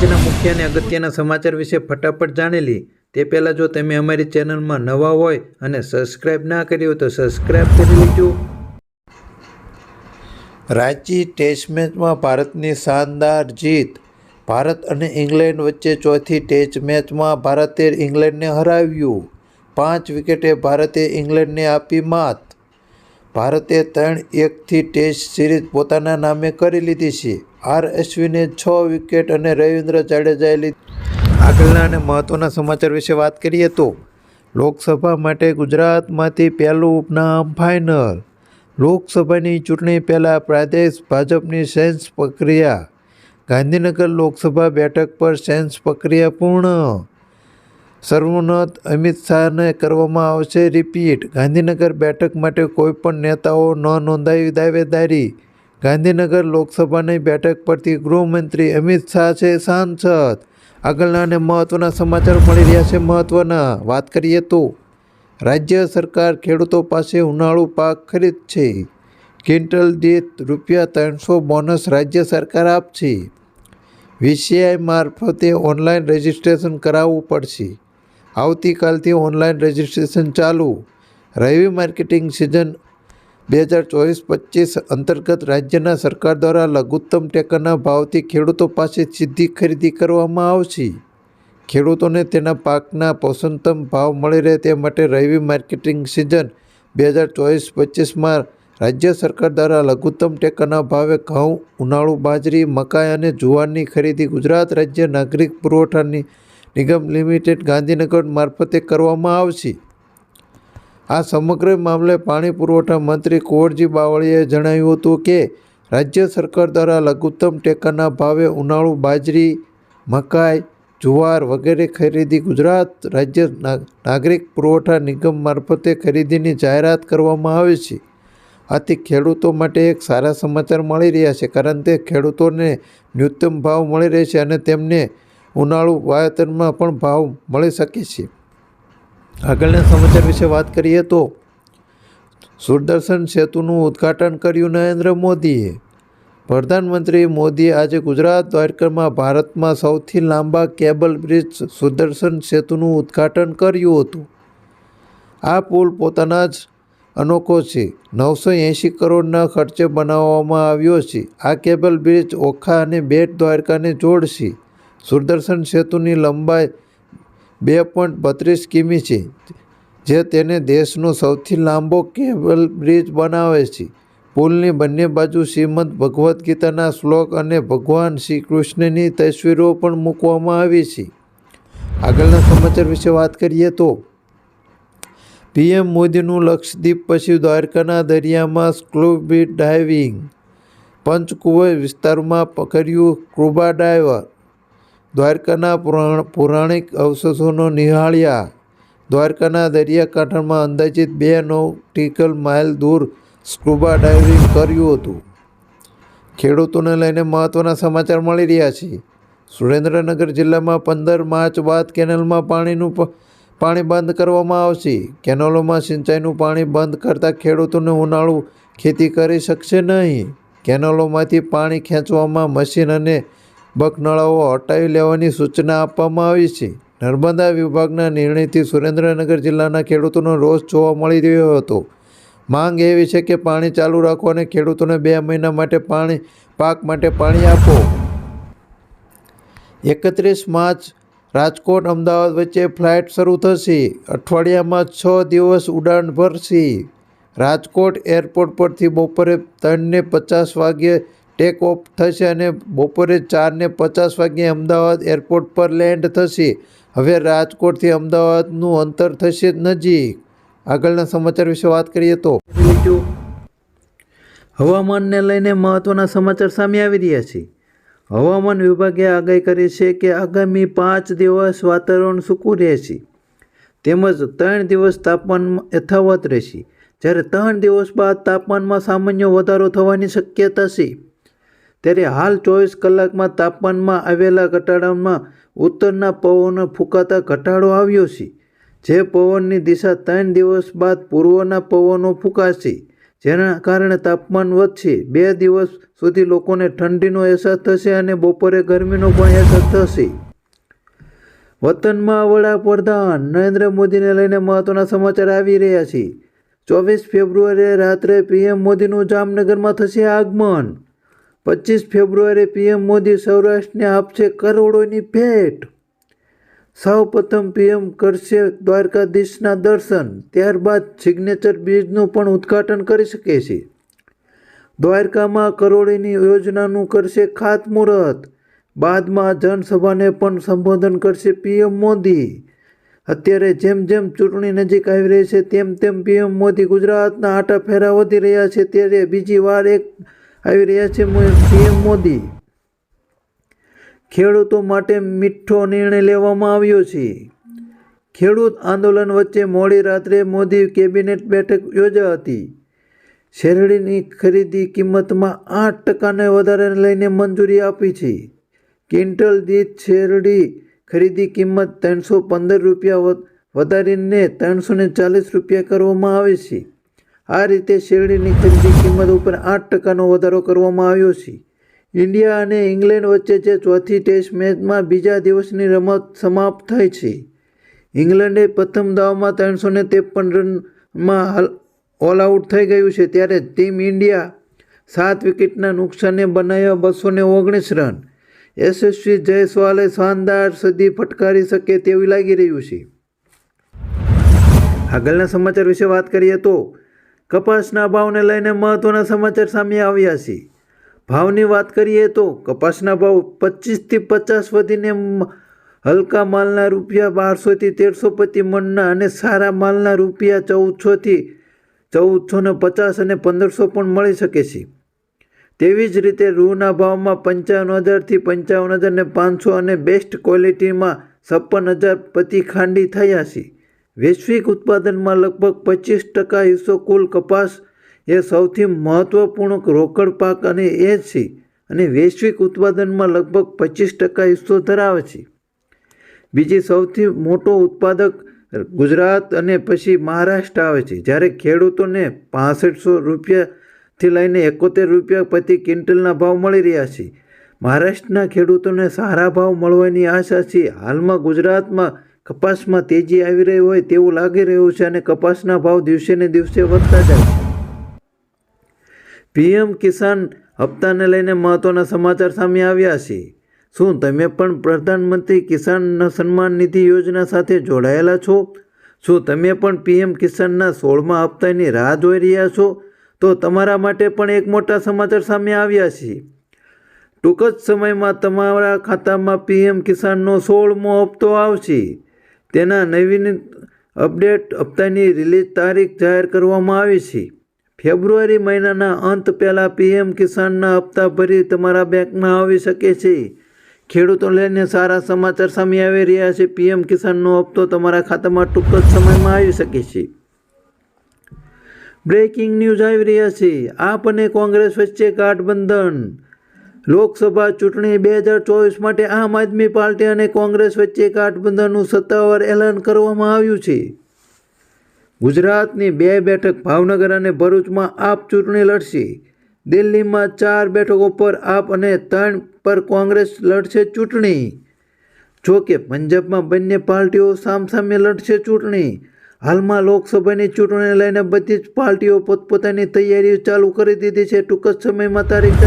આજના મુખ્ય અને અગત્યના સમાચાર વિશે ફટાફટ જાણેલી તે પહેલાં જો તમે અમારી ચેનલમાં નવા હોય અને સબસ્ક્રાઇબ ના કરી હોય તો સબસ્ક્રાઇબ કરી લેજો। રાંચી ટેસ્ટ મેચમાં ભારતની શાનદાર જીત। ભારત અને ઇંગ્લેન્ડ વચ્ચે ચોથી ટેસ્ટ મેચમાં ભારતે ઇંગ્લેન્ડને હરાવ્યું। 5 વિકેટે ભારતે ઇંગ્લેન્ડને આપી માત। ભારતે 3-1થી ટેસ્ટ સિરીઝ પોતાના નામે કરી લીધી છે। આર અશ્વિને 6 વિકેટ અને રવિન્દ્ર જાડેજાએ લીધી। આગળના અને મહત્વના સમાચાર વિશે વાત કરીએ તો લોકસભા માટે ગુજરાતમાંથી પહેલું ઉપનામ ફાઇનલ। લોકસભાની ચૂંટણી પહેલાં પ્રદેશ ભાજપની સેન્સ પ્રક્રિયા। ગાંધીનગર લોકસભા બેઠક પર સેન્સ પ્રક્રિયા પૂર્ણ। સર્વોન્નત અમિત શાહને કરવામાં આવશે રિપીટ। ગાંધીનગર બેઠક માટે કોઈપણ નેતાઓ ન નોંધાવી દાવેદારી। ગાંધીનગર લોકસભાની બેઠક પરથી ગૃહમંત્રી અમિત શાહ છે સાંસદ। આગળના અને મહત્વના સમાચાર મળી રહ્યા છે મહત્વના। વાત કરીએ તો રાજ્ય સરકાર ખેડૂતો પાસે ઉનાળુ પાક ખરીદશે। ક્વિન્ટલ દીઠ રૂ300 બોનસ રાજ્ય સરકાર આપશે। વીસીઆઈ મારફતે ઓનલાઈન રજીસ્ટ્રેશન કરાવવું પડશે। આવતીકાલથી ઓનલાઈન રજીસ્ટ્રેશન ચાલુ। રવિ માર્કેટિંગ સિઝન 2024-25 અંતર્ગત રાજ્યના સરકાર દ્વારા લઘુત્તમ ટેકાના ભાવથી ખેડૂતો પાસે સીધી ખરીદી કરવામાં આવશે। ખેડૂતોને તેના પાકના પોષણતમ ભાવ મળી રહે તે માટે રવિ માર્કેટિંગ સિઝન 2024-25માં રાજ્ય સરકાર દ્વારા લઘુત્તમ ટેકાના ભાવે ઘઉં, ઉનાળુ બાજરી, મકાઈ અને જુવારની ખરીદી ગુજરાત રાજ્ય નાગરિક પુરવઠા નિગમ લિમિટેડ ગાંધીનગર મારફતે કરવામાં આવશે। આ સમગ્ર મામલે પાણી પુરવઠા મંત્રી કુંવરજી બાવળિયાએ જણાવ્યું હતું કે રાજ્ય સરકાર દ્વારા લઘુત્તમ ટેકાના ભાવે ઉનાળુ બાજરી, મકાઈ, જુવાર વગેરે ખરીદી ગુજરાત રાજ્ય નાગરિક પુરવઠા નિગમ મારફતે ખરીદીની જાહેરાત કરવામાં આવે છે। આથી ખેડૂતો માટે એક સારા સમાચાર મળી રહ્યા છે, કારણ કે ખેડૂતોને ન્યૂનતમ ભાવ મળી રહેશે અને તેમને ઉનાળુ વાવેતરમાં પણ ભાવ મળી શકે છે। આગળના સમાચાર વિશે વાત કરીએ તો સુદર્શન સેતુનું ઉદ્ઘાટન કર્યું નરેન્દ્ર મોદીએ। પ્રધાનમંત્રી મોદીએ આજે ગુજરાત દ્વારકામાં ભારતમાં સૌથી લાંબા કેબલ બ્રિજ સુદર્શન સેતુનું ઉદ્ઘાટન કર્યું હતું। આ પુલ પોતાના જ અનોખો છે। 980 કરોડના ખર્ચે બનાવવામાં આવ્યો છે। આ કેબલ બ્રિજ ઓખા અને બેટ દ્વારકાને જોડશે। સુદર્શન સેતુની લંબાઈ 2.32 કિમી છે, જે તેને દેશનો સૌથી લાંબો કેબલ બ્રિજ બનાવે છે। પુલની બંને બાજુ શ્રીમદ્ ભગવદ્ ગીતાના શ્લોક અને ભગવાન શ્રી કૃષ્ણની તસવીરો પણ મૂકવામાં આવી છે। આગળના સમાચાર વિશે વાત કરીએ તો પીએમ મોદીનું લક્ષદ્વીપ પછી દ્વારકાના દરિયામાં સ્કૂબા ડાઇવિંગ। પંચકુવા વિસ્તારમાં કર્યું સ્કૂબા ડાઇવ। દ્વારકાના પૌરાણિક અવશેષોને નિહાળ્યા। દ્વારકાના દરિયાકાંઠામાં અંદાજિત 2 નોટિકલ માઇલ દૂર સ્કૂબા ડાઇવિંગ કર્યું હતું। ખેડૂતોને લઈને મહત્વના સમાચાર મળી રહ્યા છે। સુરેન્દ્રનગર જિલ્લામાં 15 માર્ચ બાદ કેનાલમાં પાણી બંધ કરવામાં આવશે। કેનાલોમાં સિંચાઈનું પાણી બંધ કરતાં ખેડૂતોને ઉનાળુ ખેતી કરી શકશે નહીં। કેનાલોમાંથી પાણી ખેંચવામાં મશીન અને બગનાળાઓ હટાવી લેવાની સૂચના આપવામાં આવી છે। નર્મદા વિભાગના નિર્ણયથી સુરેન્દ્રનગર જિલ્લાના ખેડૂતોનો રોષ જોવા મળી રહ્યો હતો। માંગ એવી છે કે પાણી ચાલુ રાખો અને ખેડૂતોને 2 મહિના માટે પાક માટે પાણી આપો। 31 માર્ચ રાજકોટ અમદાવાદ વચ્ચે ફ્લાઇટ શરૂ થશે। અઠવાડિયામાં 6 દિવસ ઉડાન ભરશે। રાજકોટ એરપોર્ટ પરથી બપોરે 3:50 વાગ્યે ટેક ઓફ થશે અને બપોરે 4:50 વાગ્યે અમદાવાદ એરપોર્ટ પર લેન્ડ થશે। હવે રાજકોટથી અમદાવાદનું અંતર થશે નજીક। આગળના સમાચાર વિશે વાત કરીએ તો હવામાનને લઈને મહત્વના સમાચાર સામે આવી રહ્યા છે। હવામાન વિભાગે આગાહી કરી છે કે આગામી 5 દિવસ વાતાવરણ સૂકું રહેશે તેમજ 3 દિવસ તાપમાન યથાવત રહેશે, જ્યારે 3 દિવસ બાદ તાપમાનમાં સામાન્ય વધારો થવાની શક્યતા છે। ત્યારે હાલ 24 કલાકમાં તાપમાનમાં આવેલા ઘટાડામાં ઉત્તરના પવનો ફૂંકાતા ઘટાડો આવ્યો છે, જે પવનની દિશા 3 દિવસ બાદ પૂર્વના પવનો ફૂંકાશે, જેના કારણે તાપમાન વધશે. 2 દિવસ સુધી લોકોને ઠંડીનો અહેસાસ થશે અને બપોરે ગરમીનો પણ અહેસાસ થશે. વતનમાં વડાપ્રધાન નરેન્દ્ર મોદીને લઈને મહત્વના સમાચાર આવી રહ્યા છે. 24 ફેબ્રુઆરીએ રાત્રે પીએમ મોદીનું જામનગરમાં થશે આગમન. 25 ફેબ્રુઆરીએ પીએમ મોદી સૌરાષ્ટ્રને આપશે કરોડોની ભેટ. સૌપ્રથમ પીએમ કરશે દ્વારકાધીશના દર્શન, ત્યારબાદ સિગ્નેચર બ્રિજનું પણ ઉદ્ઘાટન કરી શકે છે. દ્વારકામાં કરોડોની યોજનાનું કરશે ખાતમુહૂર્ત. બાદમાં જનસભાને પણ સંબોધન કરશે પીએમ મોદી. અત્યારે જેમ જેમ ચૂંટણી નજીક આવી રહી છે તેમ તેમ પીએમ મોદી ગુજરાતના આટા ફેરા વધી રહ્યા છે. ત્યારે બીજી વાર એક આવી રહ્યા છે પીએમ મોદી. ખેડૂતો માટે મીઠો નિર્ણય લેવામાં આવ્યો છે. ખેડૂત આંદોલન વચ્ચે મોડી રાત્રે મોદી કેબિનેટ બેઠક યોજાઈ હતી. શેરડીની ખરીદી કિંમતમાં 8% વધારાને લઈને મંજૂરી આપી છે. ક્વિન્ટલ દીઠ શેરડી ખરીદી કિંમત 315 રૂપિયા વધારીને 340 રૂપિયા કરવામાં આવી છે. આ રીતે શેરડીની ખરીદી કિંમત ઉપર 8%નો વધારો કરવામાં આવ્યો છે. ઇન્ડિયા અને ઇંગ્લેન્ડ વચ્ચે જે ચોથી ટેસ્ટ મેચમાં બીજા દિવસની રમત સમાપ્ત થઈ છે. ઇંગ્લેન્ડે પ્રથમ દાવમાં 353 રનમાં ઓલ આઉટ થઈ ગયું છે, ત્યારે ટીમ ઇન્ડિયા 7 વિકેટના નુકસાને બનાવ્યા 219 રન. યશસ્વી જયસ્વાલે શાનદાર સદી ફટકારી શકે તેવું લાગી રહ્યું છે. આગળના સમાચાર વિશે વાત કરીએ તો કપાસના ભાવને લઈને મહત્વના સમાચાર સામે આવ્યા છે. ભાવની વાત કરીએ તો કપાસના ભાવ 25 થી 50 વધીને હલકા માલના ₹1200 થી 1300 પ્રતિ મણના અને સારા માલના ₹1400 થી 1450 અને 1500 પણ મળી શકે છે. તેવી જ રીતે રૂના ભાવમાં 55,000 થી 55,500 અને બેસ્ટ ક્વોલિટીમાં 56,000 પ્રતિ ખાંડી થયા છે. વૈશ્વિક ઉત્પાદનમાં લગભગ 25% હિસ્સો કુલ કપાસ એ સૌથી મહત્વપૂર્ણ રોકડ પાક અને એ છે અને વૈશ્વિક ઉત્પાદનમાં લગભગ 25% હિસ્સો ધરાવે છે. બીજી સૌથી મોટો ઉત્પાદક ગુજરાત અને પછી મહારાષ્ટ્ર આવે છે. જ્યારે ખેડૂતોને ₹6500 થી લઈને ₹71 પ્રતિ ક્વિન્ટલના ભાવ મળી રહ્યા છે. મહારાષ્ટ્રના ખેડૂતોને સારા ભાવ મળવાની આશા છે. હાલમાં ગુજરાતમાં કપાસમાં તેજી આવી રહી હોય તેવું લાગી રહ્યું છે અને કપાસના ભાવ દિવસે ને દિવસે વધતા જાય છે. પીએમ કિસાન હપ્તાને લઈને મહત્વના સમાચાર સામે આવ્યા છે. શું તમે પણ પ્રધાનમંત્રી કિસાન સન્માન નિધિ યોજના સાથે જોડાયેલા છો? શું તમે પણ પીએમ કિસાનના 16મા હપ્તાની રાહ જોઈ રહ્યા છો? તો તમારા માટે પણ એક મોટા સમાચાર સામે આવ્યા છે. ટૂંક જ સમયમાં તમારા ખાતામાં પીએમ કિસાનનો 16મો હપ્તો આવશે. તેના નવીન અપડેટ હપ્તાની રિલીઝ તારીખ જાહેર કરવામાં આવી છે. ફેબ્રુઆરી મહિનાના અંત પહેલાં પીએમ કિસાનના હપ્તા ભરી તમારા બેંકમાં આવી શકે છે. ખેડૂતો લઈને સારા સમાચાર સામે આવી રહ્યા છે. પીએમ કિસાનનો હપ્તો તમારા ખાતામાં ટૂંક જ સમયમાં આવી શકે છે. બ્રેકિંગ ન્યૂઝ આવી રહ્યા છે. આપ અને કોંગ્રેસ વચ્ચે ગાઠબંધન. લોકસભા ચૂંટણી 2024 માટે આમ આદમી પાર્ટી અને કોંગ્રેસ વચ્ચે ગાઠબંધનનું સત્તાવાર એલાન કરવામાં આવ્યું છે. ગુજરાતની 2 બેઠક ભાવનગર અને ભરૂચમાં આપ ચૂંટણી લડશે. દિલ્હીમાં 4 બેઠકો પર આપ અને 3 પર કોંગ્રેસ લડશે ચૂંટણી. જો કે પંજાબમાં બંને પાર્ટીઓ સામસામે લડશે ચૂંટણી. હાલમાં લોકસભાની ચૂંટણીને લઈને બધી જ પાર્ટીઓ પોતપોતાની તૈયારીઓ ચાલુ કરી દીધી છે. ટૂંક જ સમયમાં તારીખ